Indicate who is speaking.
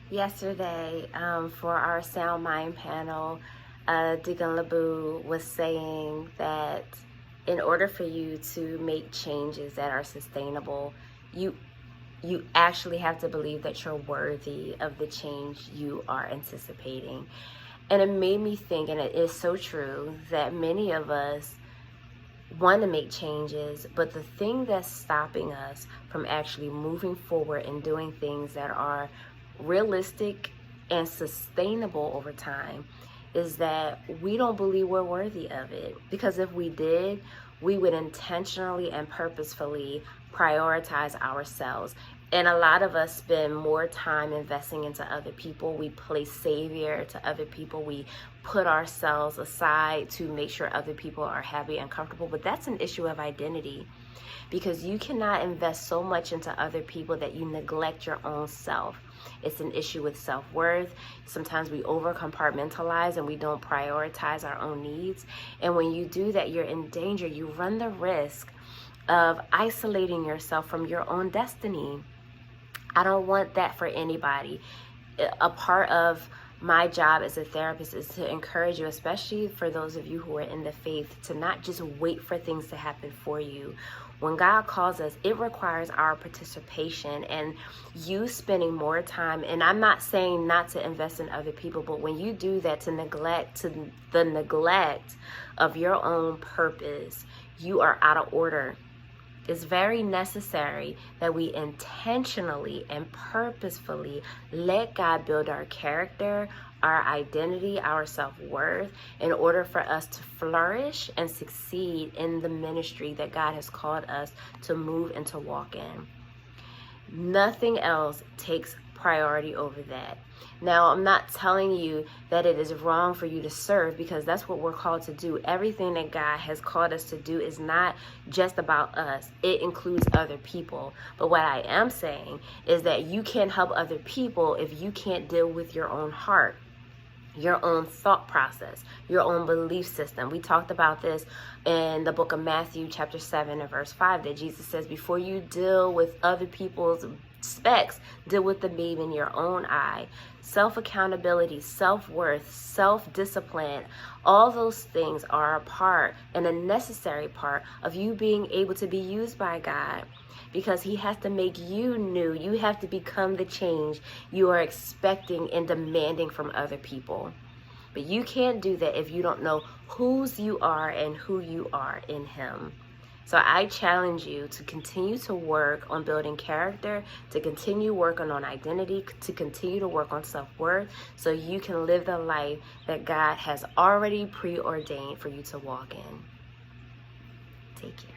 Speaker 1: Yesterday, for our Sound Mind panel, Deacon LeBou was saying that in order for you to make changes that are sustainable, you you actually have to believe that you're worthy of the change you are anticipating. And it made me think, and it is so true, that many of us want to make changes, but the thing that's stopping us from actually moving forward and doing things that are realistic and sustainable over time is that we don't believe we're worthy of it. Because if we did, we would intentionally and purposefully prioritize ourselves. And a lot of us spend more time investing into other people. We play savior to other people. We put ourselves aside to make sure other people are happy and comfortable. But that's an issue of identity, because you cannot invest so much into other people that you neglect your own self. It's an issue with self-worth. Sometimes we over compartmentalize and we don't prioritize our own needs. And when you do that, you're in danger. You run the risk of isolating yourself from your own destiny. I don't want that for anybody. A part of my job as a therapist is to encourage you, especially for those of you who are in the faith, to not just wait for things to happen for you. When God calls us, it requires our participation and you spending more time. And I'm not saying not to invest in other people, but when you do that to the neglect of your own purpose, you are out of order. It's very necessary that we intentionally and purposefully let God build our character, our identity, our self-worth in order for us to flourish and succeed in the ministry that God has called us to move and to walk in. Nothing else takes priority over that. Now, I'm not telling you that it is wrong for you to serve, because that's what we're called to do. Everything that God has called us to do is not just about us. It includes other people. But what I am saying is that you can't help other people if you can't deal with your own heart, your own thought process, your own belief system. We talked about this in the book of Matthew chapter 7 and verse 5, that Jesus says, before you deal with other people's specks, deal with the beam in your own eye. Self-accountability, self-worth, self-discipline, all those things are a part and a necessary part of you being able to be used by God, because he has to make you new. You have to become the change you are expecting and demanding from other people. But you can't do that if you don't know whose you are and who you are in him. So I challenge you to continue to work on building character, to continue working on identity, to continue to work on self-worth, so you can live the life that God has already preordained for you to walk in. Take care.